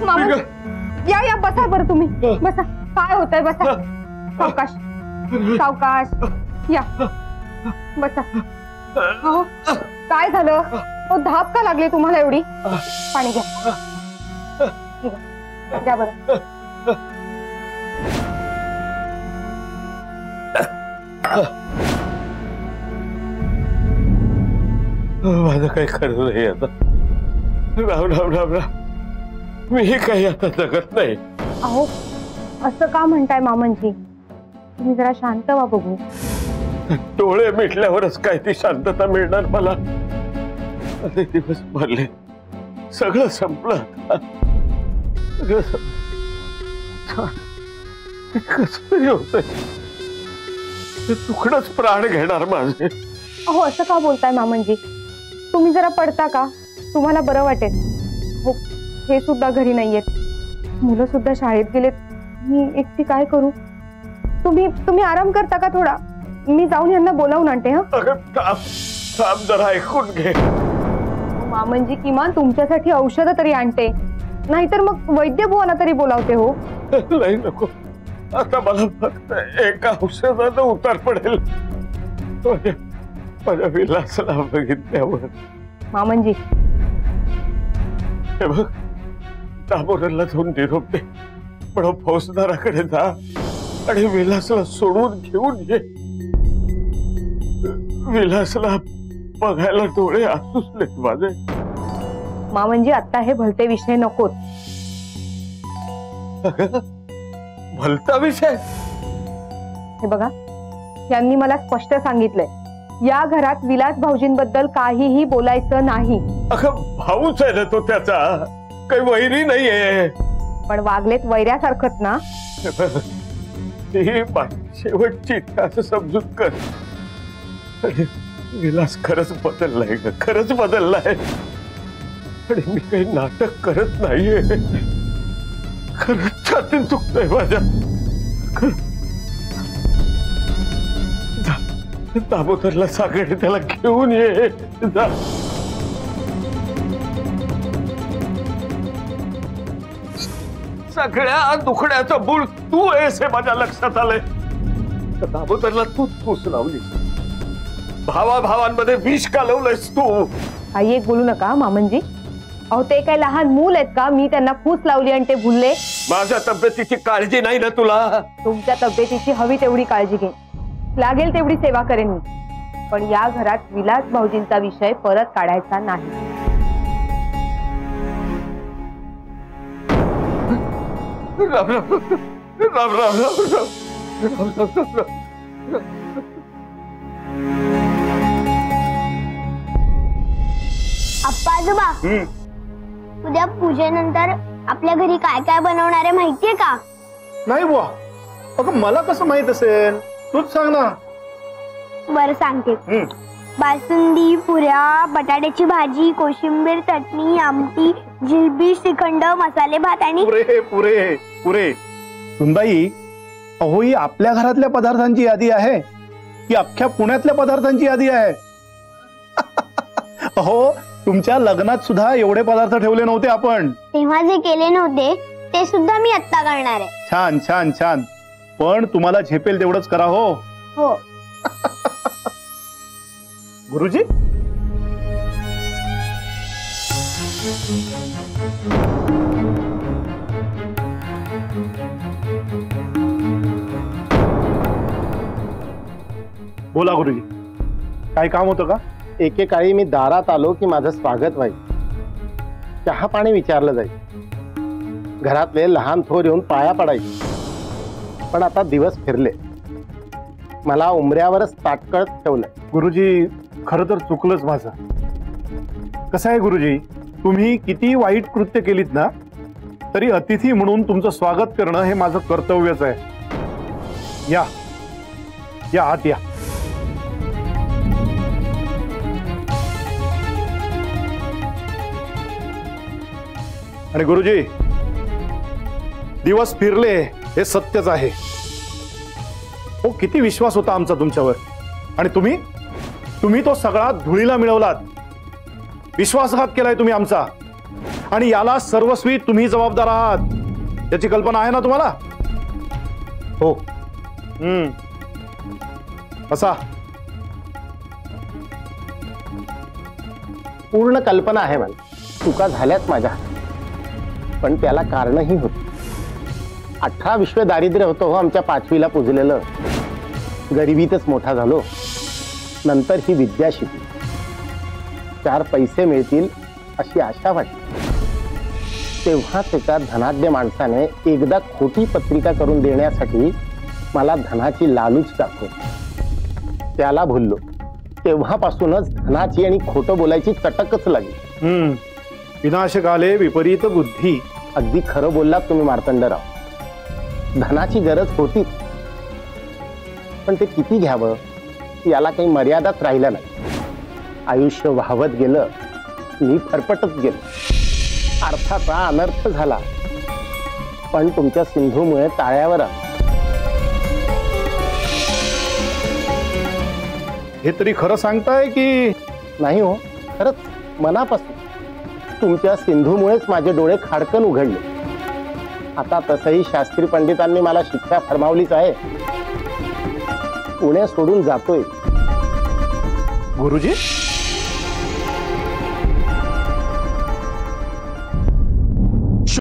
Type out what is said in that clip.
मामा या या बसा बरं तुम्ही बसा. काय होतंय बसा. सावकाश सावकाश या बसा. अहो काय झालं. धाप का लागली तुम्हाला एवढी. पाणी घ्या घ्या बरं. माझं काही खरं नाही आता. राम राम राम राम. मी काही आता जगत नाही. अहो असं का म्हणताय मामनजी. तुम्ही जरा शांत व्हा बघू. डोळे मिटल्यावरच काय ती शांतता मिळणार मला. अरे दिवस भरले सगळं संपलं. कसं तरी होतंय. तुकडच प्राण घेणार माझे. अहो असं का बोलताय मामनजी. तुम्ही जरा पडता का. तुम्हाला बरं वाटेल. हो हे सुद्धा घरी नाहीयेत. मुलं सुद्धा शाळेत गेलेत. मी एकटी काय करू. तुम्ही आराम करता का थोडा. मी जाऊन यांना बोलावून आणते. थांब जरा ऐकून घे. मामनजी किमान तुमच्यासाठी औषध तरी आणते. नाहीतर मग वैद्य बुवांना तरी बोलावते. हो नाही नको. आता मला फक्त एका औषधानं उतार पडेल. माझ्या विलासला बघितल्यावर. मामनजी हे बघ दामोदरला जाऊन निरोप दे. पण फौजदाराकडे जा आणि विलासला सोडून घेऊन ये. विलासला बघायला डोळे आसुसलेत माझे. मामनजी आता हे भलते विषय नकोत. भलता विषय. हे बघा यांनी मला स्पष्ट सांगितलंय या घरात विलास भाऊजींबद्दल काहीही बोलायचं नाही. अगं भाऊच आहे ना तो त्याचा. काही वैरी नाहीये. पण वागलेत वैऱ्यासारखंच ना. ही शेवटची असं समजून कर. विलास खरंच बदललाय ग. खरंच बदललाय. आणि मी काही नाटक करत नाहीये. खरंच छातीत दुखतंय माझ्या. दामोदरला सांगेल त्याला घेऊन ये. सगळ्या दुखण्याचं मूळ तू आहेस हे माझ्या लक्षात आलंय. दामोदरला तूच फूस लावलीस. भावाभावांमध्ये विष कालवलंयस तू. काही एक बोलू नका मामनजी. अहो ते काय लहान मूल आहेत का. मी त्यांना फूस लावली आणि ते भुलले. माझ्या तब्येतीची काळजी नाही ना तुला. तुमच्या तब्येतीची हवी तेवढी काळजी घे. लागेल तेवढी सेवा करेन मी. पण या घरात विलास भाऊजींचा विषय परत काढायचा नाही. राम राम राम राम राम. आजोबा उद्या पूजेनंतर आपल्या घरी काय काय बनवणार आहे माहितीये का. नाही बुवा. अगं मला कसं माहित असेल. तूच सांग ना. बरं सांगते. बासुंदी, पुऱ्या, बटाट्याची भाजी, कोशिंबीर चटणी, आमटी, जिलबी, श्रीखंड, मसाले भात आणि पुरे पुरे पुरे. सुनबाई अहो ही आपल्या घरातल्या पदार्थांची यादी आहे की अख्ख्या पुण्यातल्या पदार्थांची यादी आहे. अहो तुमच्या लग्नात सुद्धा एवढे पदार्थ ठेवले नव्हते आपण. तेव्हा जे केले नव्हते ते सुद्धा मी आत्ता करणार आहे. छान छान छान. पण तुम्हाला झेपेल तेवढंच करा. हो हो. गुरुजी बोला. गुरुजी काय काम होतं का. एकेकाळी मी दारात आलो की माझं स्वागत व्हायचं. चहा पाणी विचारलं जाईल. घरातले लहान थोर येऊन पाया पडायचे. पण आता दिवस फिरले. मला उमऱ्यावरच ताटकळत ठेवलंय. गुरुजी खरं तर चुकलंच माझं. कसं आहे गुरुजी तुम्ही किती वाईट कृत्य केलीत ना तरी अतिथी म्हणून तुमचं स्वागत करणं हे माझं कर्तव्यच आहे. या या आत या. आणि गुरुजी दिवस फिरले हे सत्यच आहे. हो किती विश्वास होता आमचा तुमच्यावर. आणि तुम्ही तो सगळा धुळीला मिळवलात. विश्वासघात केलाय तुम्ही आमचा. आणि याला सर्वस्वी तुम्ही जबाबदार आहात याची कल्पना आहे ना तुम्हाला? हो. बसा. पूर्ण कल्पना आहे मला. चुका झाल्याच माझ्या, पण त्याला कारणही होती. 18 विश्व दारिद्र्य होतं हो आमच्या 5वीला पुजलेलं. गरिबीतच मोठा झालो. नंतर ही विद्या शिकली. 4 पैसे मिळतील अशी आशा वाटली. तेव्हाच एका धनाढ्य माणसाने एकदा खोटी पत्रिका करून देण्यासाठी मला धनाची लालूच दाखवली. त्याला भुललो. तेव्हापासूनच धनाची आणि खोटं बोलायची चटकच लागली. विनाशक आले विपरीत बुद्धी. अगदी खरं बोललात तुम्ही मार्तंडराव. धनाची गरज होतीच, पण ते किती घ्यावं याला काही मर्यादाच राहिला नाही. आयुष्य वाहवत गेलं, मी फरफटत गेलो. अर्थाचा अनर्थ झाला, पण तुमच्या सिंधूमुळे ताळ्यावर आलो. हे तरी खरं सांगताय की? नाही हो, खरंच मनापासून. तुमच्या सिंधूमुळेच माझे डोळे खाडकन उघडले. आता तसंही शास्त्री पंडितांनी मला शिक्षा फरमावलीच आहे. पुणे सोडून जातोय. गुरुजी